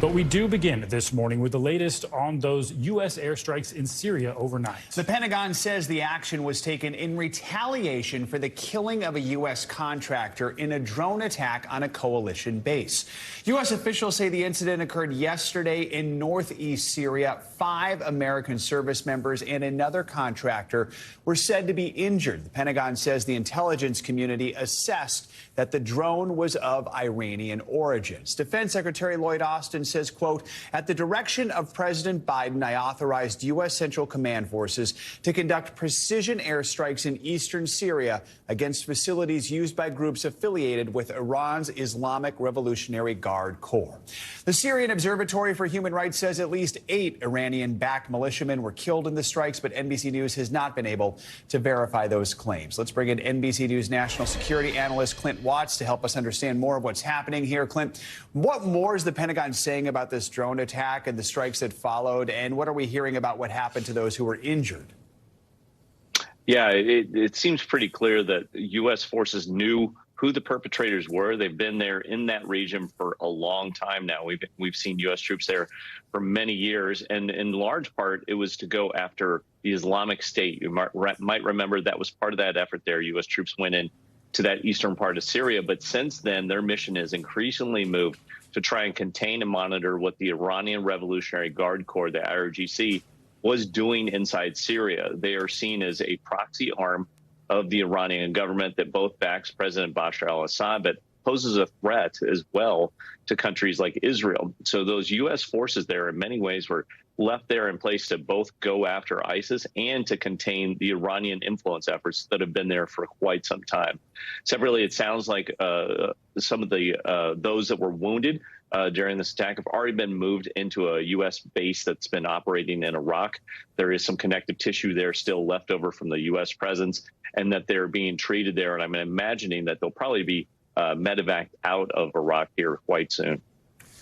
But we do begin this morning with the latest on those U.S. airstrikes in Syria overnight. The Pentagon says the action was taken in retaliation for the killing of a U.S. contractor in a drone attack on a coalition base. U.S. officials say the incident occurred yesterday in northeast Syria. 5 American service members and another contractor were said to be injured. The Pentagon says the intelligence community assessed that the drone was of Iranian origins. Defense Secretary Lloyd Austin says, quote, at the direction of President Biden, I authorized U.S. Central Command forces to conduct precision airstrikes in eastern Syria against facilities used by groups affiliated with Iran's Islamic Revolutionary Guard Corps. The Syrian Observatory for Human Rights says at least 8 Iranian-backed militiamen were killed in the strikes, but NBC News has not been able to verify those claims. Let's bring in NBC News national security analyst Clint Watts to help us understand more of what's happening here. Clint, what more is the Pentagon saying about this drone attack and the strikes that followed, and what are we hearing about what happened to those who were injured? Yeah, it seems pretty clear that U.S. forces knew who the perpetrators were. They've been there in that region for a long time now. We've seen U.S. troops there for many years, and in large part, it was to go after the Islamic State. You might remember that was part of that effort there. U.S. troops went in to that eastern part of Syria, but since then, their mission has increasingly moved to try and contain and monitor what the Iranian Revolutionary Guard Corps, the IRGC, was doing inside Syria. They are seen as a proxy arm of the Iranian government that both backs President Bashar al-Assad, but poses a threat as well to countries like Israel. So those U.S. forces there in many ways were left there in place to both go after ISIS and to contain the Iranian influence efforts that have been there for quite some time. Separately, it sounds like some of the those that were wounded during this attack have already been moved into a U.S. base that's been operating in Iraq. There is some connective tissue there still left over from the U.S. presence, and that they're being treated there. And I'm imagining that they'll probably be medevaced out of Iraq here quite soon.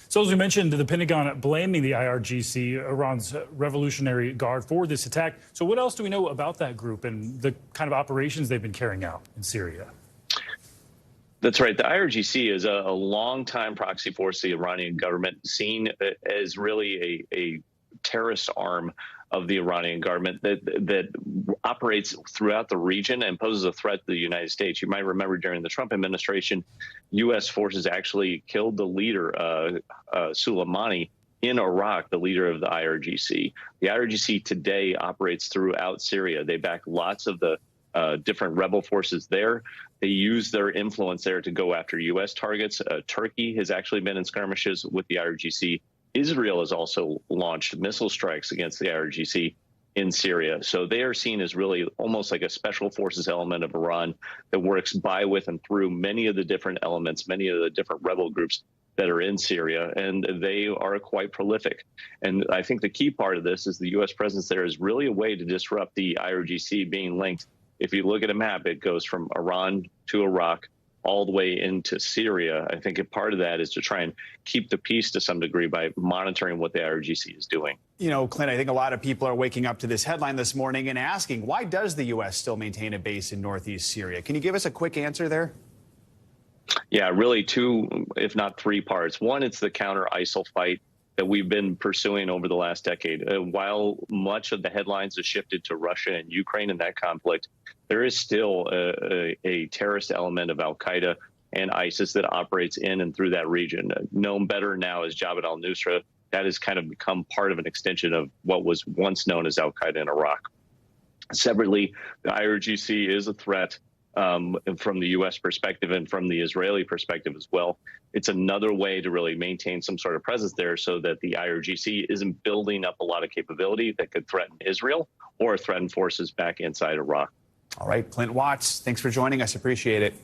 So as we mentioned, the Pentagon blaming the IRGC, Iran's Revolutionary Guard, for this attack. So what else do we know about that group and the kind of operations they've been carrying out in Syria? That's right. The IRGC is a longtime proxy force, the Iranian government, seen as really a terrorist arm of the Iranian government that operates throughout the region and poses a threat to the United States. You might remember during the Trump administration, U.S. forces actually killed the leader, Soleimani, in Iraq, the leader of the IRGC. The IRGC today operates throughout Syria. They back lots of the different rebel forces there. They use their influence there to go after U.S. targets. Turkey has actually been in skirmishes with the IRGC. Israel has also launched missile strikes against the IRGC in Syria. So they are seen as really almost like a special forces element of Iran that works by, with, and through many of the different elements, many of the different rebel groups that are in Syria, and they are quite prolific. And I think the key part of this is the U.S. presence there is really a way to disrupt the IRGC being linked. If you look at a map, it goes from Iran to Iraq, all the way into Syria. I think a part of that is to try and keep the peace to some degree by monitoring what the IRGC is doing. You know, Clint, I think a lot of people are waking up to this headline this morning and asking, why does the U.S. still maintain a base in northeast Syria? Can you give us a quick answer there? Yeah, really 2, if not 3 parts. One, it's the counter-ISIL fight that we've been pursuing over the last decade. While much of the headlines have shifted to Russia and Ukraine in that conflict, there is still a terrorist element of al-Qaeda and ISIS that operates in and through that region. Known better now as Jabhat al-Nusra, that has kind of become part of an extension of what was once known as al-Qaeda in Iraq. Separately, the IRGC is a threat from the U.S. perspective and from the Israeli perspective as well. It's another way to really maintain some sort of presence there so that the IRGC isn't building up a lot of capability that could threaten Israel or threaten forces back inside Iraq. All right, Clint Watts, thanks for joining us. Appreciate it.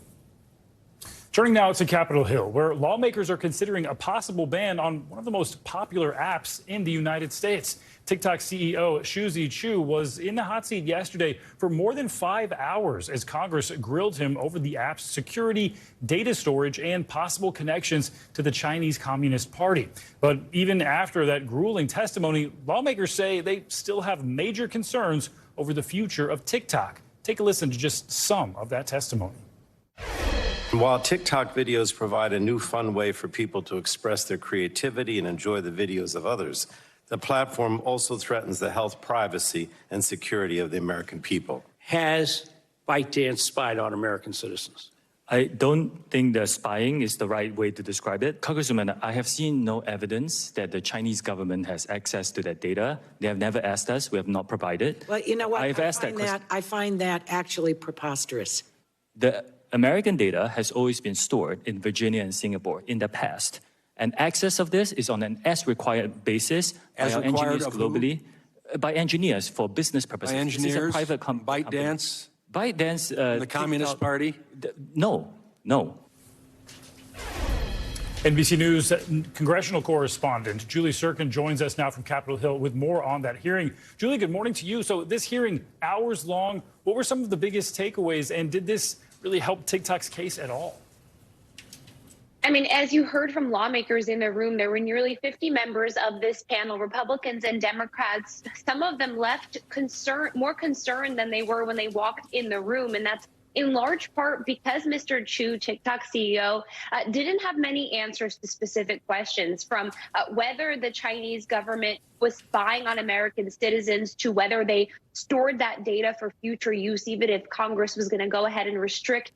Turning now to Capitol Hill, where lawmakers are considering a possible ban on one of the most popular apps in the United States. TikTok CEO Shuzi Chu was in the hot seat yesterday for more than 5 hours as Congress grilled him over the app's security, data storage, and possible connections to the Chinese Communist Party. But even after that grueling testimony, lawmakers say they still have major concerns over the future of TikTok. Take a listen to just some of that testimony. While TikTok videos provide a new fun way for people to express their creativity and enjoy the videos of others, the platform also threatens the health, privacy, and security of the American people. Has ByteDance spied on American citizens? I don't think that spying is the right way to describe it. Congresswoman, I have seen no evidence that the Chinese government has access to that data. They have never asked us. We have not provided. Well, you know what? I find that actually preposterous. The American data has always been stored in Virginia and Singapore in the past. And access of this is on an as-required basis by our engineers globally. By engineers for business purposes. By engineers? This is a private ByteDance? ByteDance. The Communist Party? No. NBC News congressional correspondent Julie Sirkin joins us now from Capitol Hill with more on that hearing. Julie, good morning to you. So this hearing, hours long, what were some of the biggest takeaways, and did this really help TikTok's case at all? I mean, as you heard from lawmakers in the room, there were nearly 50 members of this panel, Republicans and Democrats. Some of them left more concerned than they were when they walked in the room. And that's in large part because Mr. Chu, TikTok CEO, didn't have many answers to specific questions, from whether the Chinese government was spying on American citizens to whether they stored that data for future use, even if Congress was going to go ahead and restrict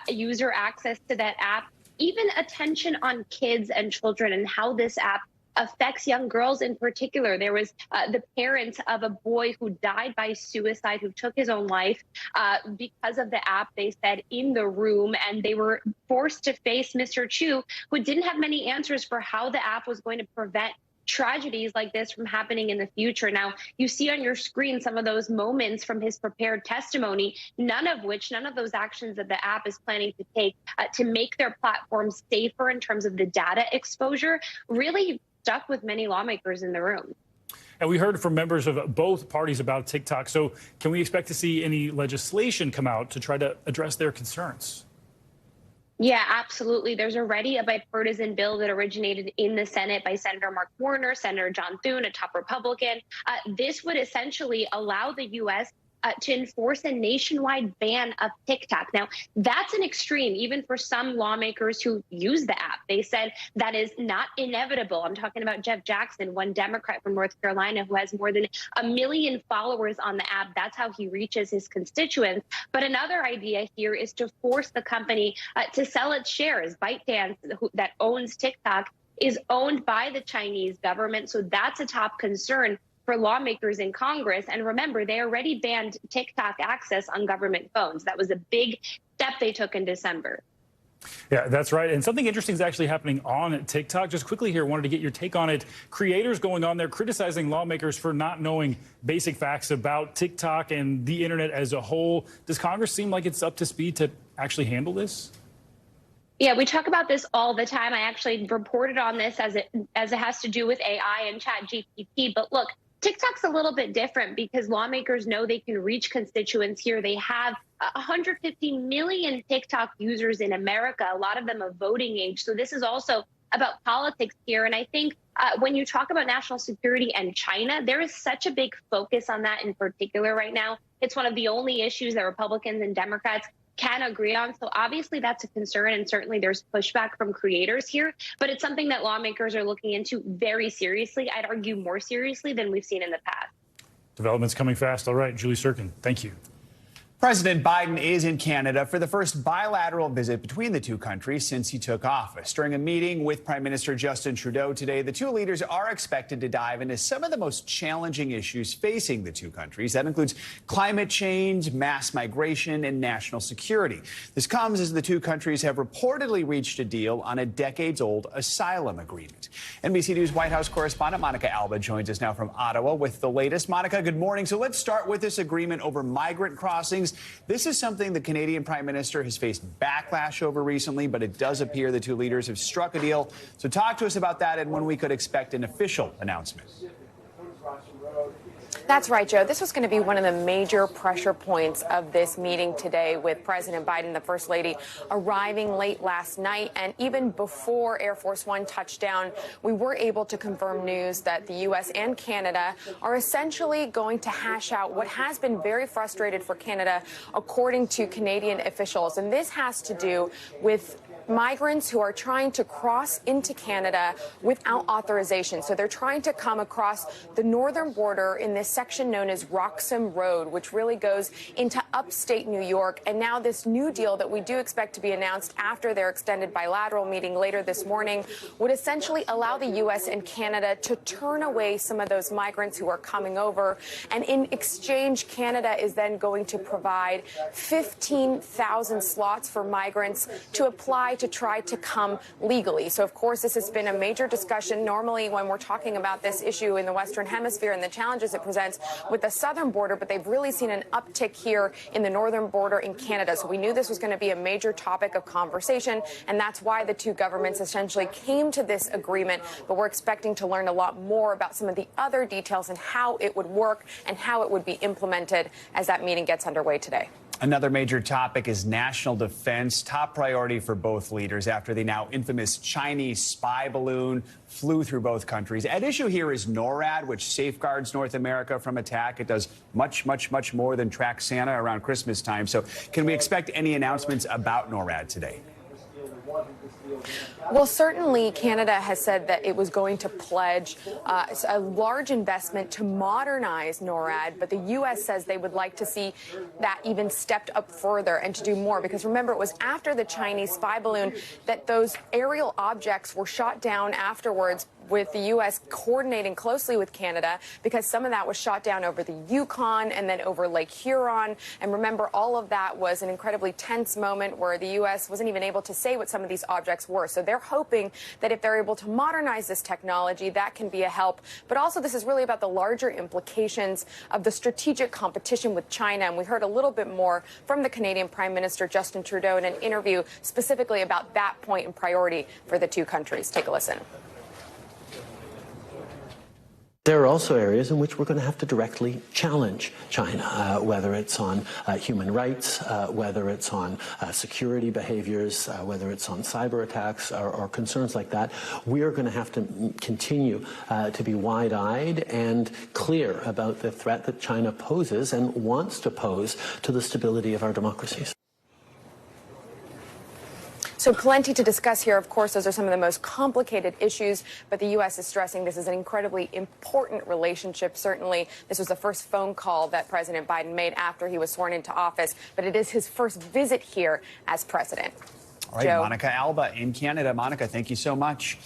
user access to that app. Even attention on kids and children and how this app affects young girls in particular. There was the parents of a boy who died by suicide, who took his own life because of the app, they said, in the room. And they were forced to face Mr. Chu, who didn't have many answers for how the app was going to prevent tragedies like this from happening in the future. Now, you see on your screen some of those moments from his prepared testimony, none of those actions that the app is planning to take to make their platforms safer in terms of the data exposure, really stuck with many lawmakers in the room. And we heard from members of both parties about TikTok. So can we expect to see any legislation come out to try to address their concerns? Yeah, absolutely. There's already a bipartisan bill that originated in the Senate by Senator Mark Warner, Senator John Thune, a top Republican. This would essentially allow the U.S. To enforce a nationwide ban of TikTok. Now, that's an extreme, even for some lawmakers who use the app. They said that is not inevitable. I'm talking about Jeff Jackson, one Democrat from North Carolina who has more than 1 million followers on the app. That's how he reaches his constituents. But another idea here is to force the company to sell its shares. ByteDance, that owns TikTok, is owned by the Chinese government. So that's a top concern for lawmakers in Congress. And remember, they already banned TikTok access on government phones. That was a big step they took in December. Yeah, that's right. And something interesting is actually happening on TikTok. Just quickly here, wanted to get your take on it. Creators going on there criticizing lawmakers for not knowing basic facts about TikTok and the internet as a whole. Does Congress seem like it's up to speed to actually handle this? Yeah, we talk about this all the time. I actually reported on this as it has to do with AI and ChatGPT. But look, TikTok's a little bit different because lawmakers know they can reach constituents here. They have 150 million TikTok users in America, a lot of them of voting age. So this is also about politics here. And I think when you talk about national security and China, there is such a big focus on that in particular right now. It's one of the only issues that Republicans and Democrats can agree on. So obviously that's a concern, and certainly there's pushback from creators here, but it's something that lawmakers are looking into very seriously. I'd argue more seriously than we've seen in the past. Developments coming fast. All right, Julie Sirkin, thank you. President Biden is in Canada for the first bilateral visit between the two countries since he took office. During a meeting with Prime Minister Justin Trudeau today, the two leaders are expected to dive into some of the most challenging issues facing the two countries. That includes climate change, mass migration, and national security. This comes as the two countries have reportedly reached a deal on a decades-old asylum agreement. NBC News White House correspondent Monica Alba joins us now from Ottawa with the latest. Monica, good morning. So let's start with this agreement over migrant crossings. This is something the Canadian Prime Minister has faced backlash over recently, but it does appear the two leaders have struck a deal. So talk to us about that and when we could expect an official announcement. That's right, Joe. This was going to be one of the major pressure points of this meeting today, with President Biden, the First Lady, arriving late last night. And even before Air Force One touched down, we were able to confirm news that the U.S. and Canada are essentially going to hash out what has been very frustrated for Canada, according to Canadian officials. And this has to do with migrants who are trying to cross into Canada without authorization. So they're trying to come across the northern border in this section known as Roxham Road, which really goes into upstate New York. And now this new deal that we do expect to be announced after their extended bilateral meeting later this morning would essentially allow the U.S. and Canada to turn away some of those migrants who are coming over. And in exchange, Canada is then going to provide 15,000 slots for migrants to apply to try to come legally. So, of course, this has been a major discussion. Normally, when we're talking about this issue in the Western Hemisphere and the challenges it presents with the southern border, but they've really seen an uptick here in the northern border in Canada. So we knew this was going to be a major topic of conversation, and that's why the two governments essentially came to this agreement. But we're expecting to learn a lot more about some of the other details and how it would work and how it would be implemented as that meeting gets underway today. Another major topic is national defense, top priority for both leaders after the now infamous Chinese spy balloon flew through both countries. At issue here is NORAD, which safeguards North America from attack. It does much more than track Santa around Christmas time. So can we expect any announcements about NORAD today? Well, certainly Canada has said that it was going to pledge a large investment to modernize NORAD, but the U.S. says they would like to see that even stepped up further and to do more. Because remember, it was after the Chinese spy balloon that those aerial objects were shot down afterwards, with the U.S. coordinating closely with Canada, because some of that was shot down over the Yukon and then over Lake Huron. And remember, all of that was an incredibly tense moment where the U.S. wasn't even able to say what some of these objects were. So they're hoping that if they're able to modernize this technology, that can be a help. But also, this is really about the larger implications of the strategic competition with China. And we heard a little bit more from the Canadian Prime Minister Justin Trudeau in an interview specifically about that point and priority for the two countries. Take a listen. There are also areas in which we're going to have to directly challenge China, whether it's on human rights, whether it's on security behaviors, whether it's on cyber attacks or concerns like that. We are going to have to continue to be wide-eyed and clear about the threat that China poses and wants to pose to the stability of our democracies. So plenty to discuss here. Of course, those are some of the most complicated issues, but the U.S. is stressing this is an incredibly important relationship. Certainly, this was the first phone call that President Biden made after he was sworn into office, but it is his first visit here as president. All right, Joe. Monica Alba in Canada. Monica, thank you so much.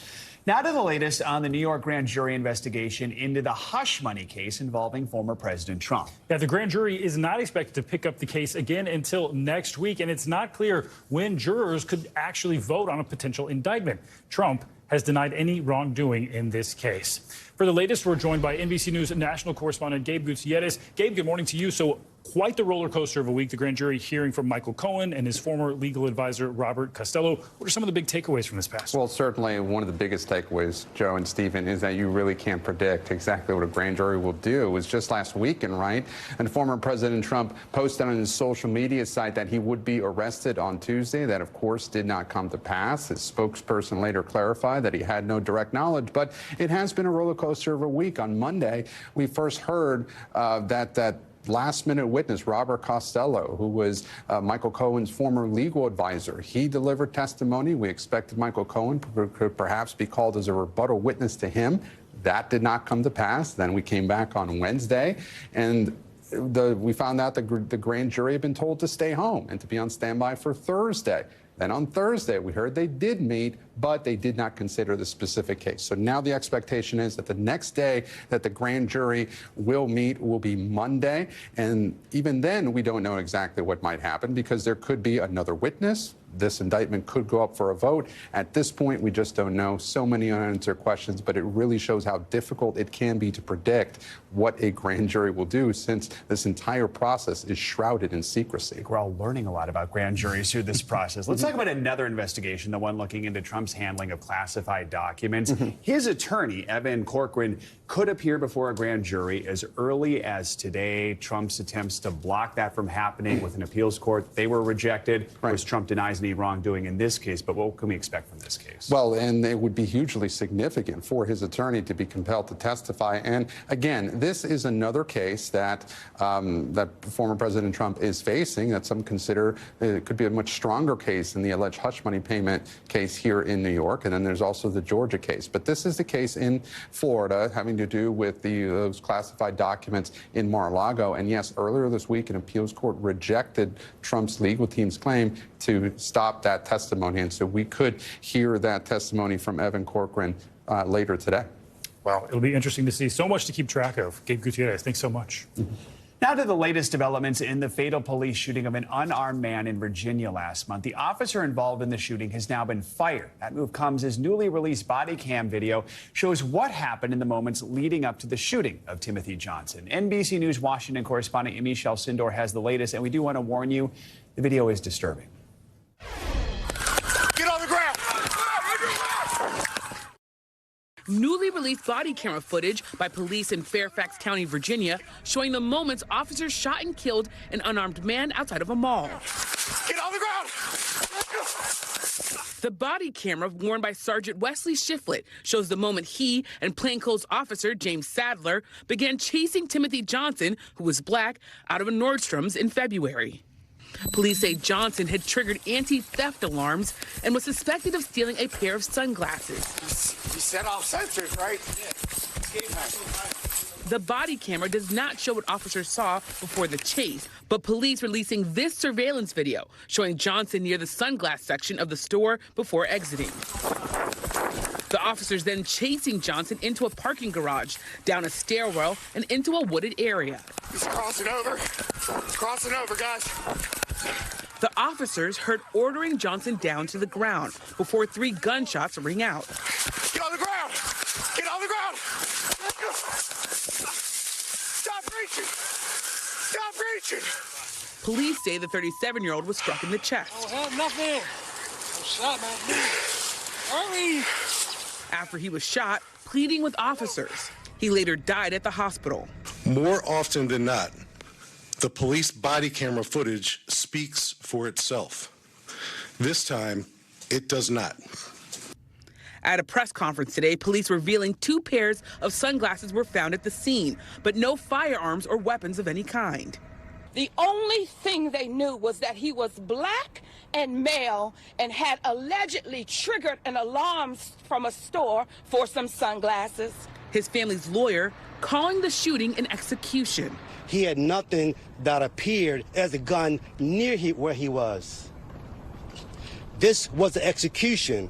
Now to the latest on the New York grand jury investigation into the hush money case involving former President Trump. Yeah, the grand jury is not expected to pick up the case again until next week, and it's not clear when jurors could actually vote on a potential indictment. Trump has denied any wrongdoing in this case. For the latest, we're joined by NBC News national correspondent Gabe Gutierrez. Gabe, good morning to you. So quite the roller coaster of a week, the grand jury hearing from Michael Cohen and his former legal advisor, Robert Costello. What are some of the big takeaways from this past? Well, certainly one of the biggest takeaways, Joe and Stephen, is that you really can't predict exactly what a grand jury will do. It was just last weekend, right? And former President Trump posted on his social media site that he would be arrested on Tuesday. That, of course, did not come to pass. His spokesperson later clarified that he had no direct knowledge, but it has been a roller coaster of a week. On Monday, we first heard that last-minute witness, Robert Costello, who was Michael Cohen's former legal advisor. He delivered testimony. We expected Michael Cohen could perhaps be called as a rebuttal witness to him. That did not come to pass. Then we came back on Wednesday, and we found out the grand jury had been told to stay home and to be on standby for Thursday. Then on Thursday, we heard they did meet, but they did not consider the specific case. So now the expectation is that the next day that the grand jury will meet will be Monday. And even then, we don't know exactly what might happen because there could be another witness. This indictment could go up for a vote. At this point, we just don't know. So many unanswered questions, but it really shows how difficult it can be to predict what a grand jury will do since this entire process is shrouded in secrecy. We're all learning a lot about grand juries through this process. Let's talk about another investigation, the one looking into Trump's Trump's handling of classified documents. His attorney, Evan Corcoran, could appear before a grand jury as early as today. Trump's attempts to block that from happening with an appeals court, they were rejected. Of course, Trump denies any wrongdoing in this case, but what can we expect from this case? Well, and it would be hugely significant for his attorney to be compelled to testify. And again, this is another case that that former President Trump is facing that some consider it could be a much stronger case than the alleged hush money payment case here in New York. And then there's also the Georgia case. But this is the case in Florida having to do with those classified documents in Mar-a-Lago. And yes, earlier this week, an appeals court rejected Trump's legal team's claim to stop that testimony. And so we could hear that testimony from Evan Corcoran later today. Well, it'll be interesting to see. So much to keep track of. Gabe Gutierrez, thanks so much. Now to the latest developments in the fatal police shooting of an unarmed man in Virginia last month. The officer involved in the shooting has now been fired. That move comes as newly released body cam video shows what happened in the moments leading up to the shooting of Timothy Johnson. NBC News Washington correspondent Michelle Sindor has the latest, and we do want to warn you, the video is disturbing. Get on the ground! Newly released body camera footage by police in Fairfax County, Virginia, showing the moments officers shot and killed an unarmed man outside of a mall. Get on the ground! The body camera, worn by Sergeant Wesley Shiflett, shows the moment he and plainclothes officer James Sadler began chasing Timothy Johnson, who was black, out of a Nordstrom's in February. Police say Johnson had triggered anti-theft alarms and was suspected of stealing a pair of sunglasses. You set off sensors, right? The body camera does not show what officers saw before the chase, but police releasing this surveillance video showing Johnson near the sunglass section of the store before exiting. The officers then chasing Johnson into a parking garage, down a stairwell, and into a wooded area. He's crossing over. He's crossing over, guys. The officers heard ordering Johnson down to the ground before 3 gunshots ring out. Get on the ground! Get on the ground! Stop reaching! Stop reaching! Police say the 37-year-old was struck in the chest. Oh, hell, nothing. Shot, man. Hurry! After he was shot, pleading with officers. He later died at the hospital. More often than not, the police body camera footage speaks for itself. This time, it does not. At a press conference today, police revealing 2 pairs of sunglasses were found at the scene, but no firearms or weapons of any kind. The only thing they knew was that he was black and male and had allegedly triggered an alarm from a store for some sunglasses. His family's lawyer calling the shooting an execution. He had nothing that appeared as a gun near where he was. This was an execution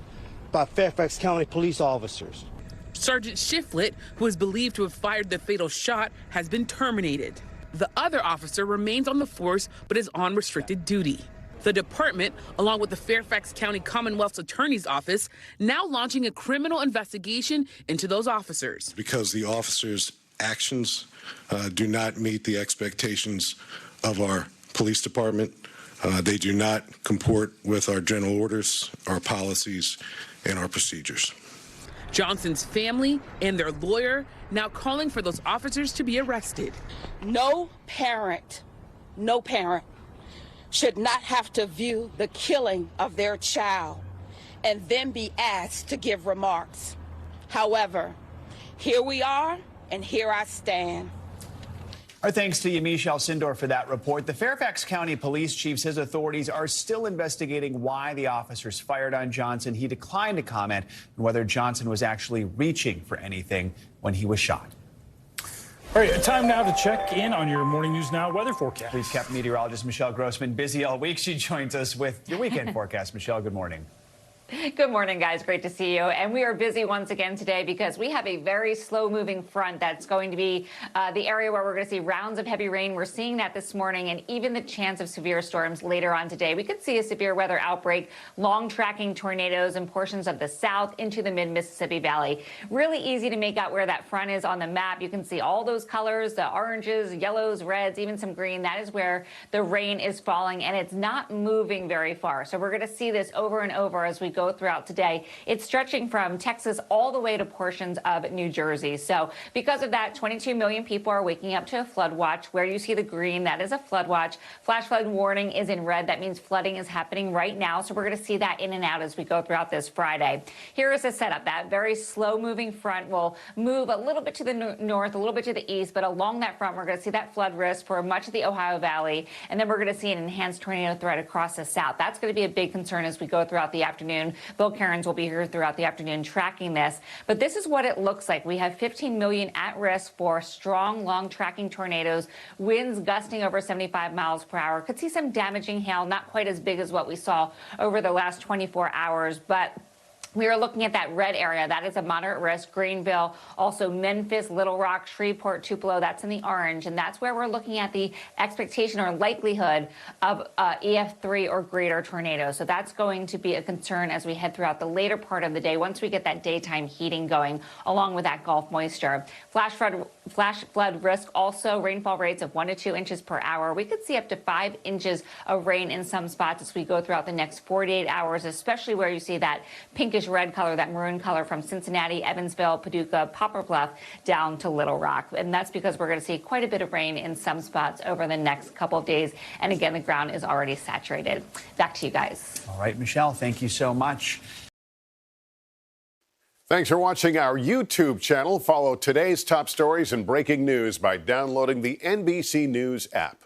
by Fairfax County police officers. Sergeant Shiflett, who is believed to have fired the fatal shot, has been terminated. The other officer remains on the force but is on restricted duty. The department, along with the Fairfax County Commonwealth's Attorney's Office, now launching a criminal investigation into those officers. Because the officers' actions do not meet the expectations of our police department. They do not comport with our general orders, our policies, and our procedures. Johnson's family and their lawyer now calling for those officers to be arrested. No parent should not have to view the killing of their child and then be asked to give remarks. However, here we are, and here I stand. Our thanks to Michelle Sindor for that report. The Fairfax County Police Chief says authorities are still investigating why the officers fired on Johnson. He declined to comment on whether Johnson was actually reaching for anything when he was shot. All right, time now to check in on your Morning News Now weather forecast. Police Captain Meteorologist Michelle Grossman, busy all week. She joins us with your weekend forecast. Michelle, good morning. Good morning, guys. Great to see you. And we are busy once again today because we have a very slow-moving front that's going to be the area where we're going to see rounds of heavy rain. We're seeing that this morning, and even the chance of severe storms later on today. We could see a severe weather outbreak, long-tracking tornadoes in portions of the south into the mid-Mississippi Valley. Really easy to make out where that front is on the map. You can see all those colors, the oranges, yellows, reds, even some green. That is where the rain is falling, and it's not moving very far. So we're going to see this over and over as we go go throughout today. It's stretching from Texas all the way to portions of New Jersey. So because of that, 22 million people are waking up to a flood watch. Where you see the green, that is a flood watch. Flash flood warning is in red. That means flooding is happening right now. So we're going to see that in and out as we go throughout this Friday. Here is the setup. That very slow moving front will move a little bit to the north, a little bit to the east, but along that front, we're going to see that flood risk for much of the Ohio Valley. And then we're going to see an enhanced tornado threat across the south. That's going to be a big concern as we go throughout the afternoon. Bill Cairns will be here throughout the afternoon tracking this. But this is what it looks like. We have 15 million at risk for strong, long tracking tornadoes, winds gusting over 75 miles per hour. Could see some damaging hail, not quite as big as what we saw over the last 24 hours, but we are looking at that red area. That is a moderate risk. Greenville, also Memphis, Little Rock, Shreveport, Tupelo, that's in the orange. And that's where we're looking at the expectation or likelihood of EF3 or greater tornadoes. So that's going to be a concern as we head throughout the later part of the day once we get that daytime heating going, along with that Gulf moisture. Flash flood risk, also rainfall rates of 1 to 2 inches per hour. We could see up to 5 inches of rain in some spots as we go throughout the next 48 hours, especially where you see that pinkish red color, that maroon color from Cincinnati, Evansville, Paducah, Poplar Bluff down to Little Rock. And that's because we're going to see quite a bit of rain in some spots over the next couple of days. And again, the ground is already saturated. Back to you guys. All right, Michelle, thank you so much. Thanks for watching our YouTube channel. Follow today's top stories and breaking news by downloading the NBC News app.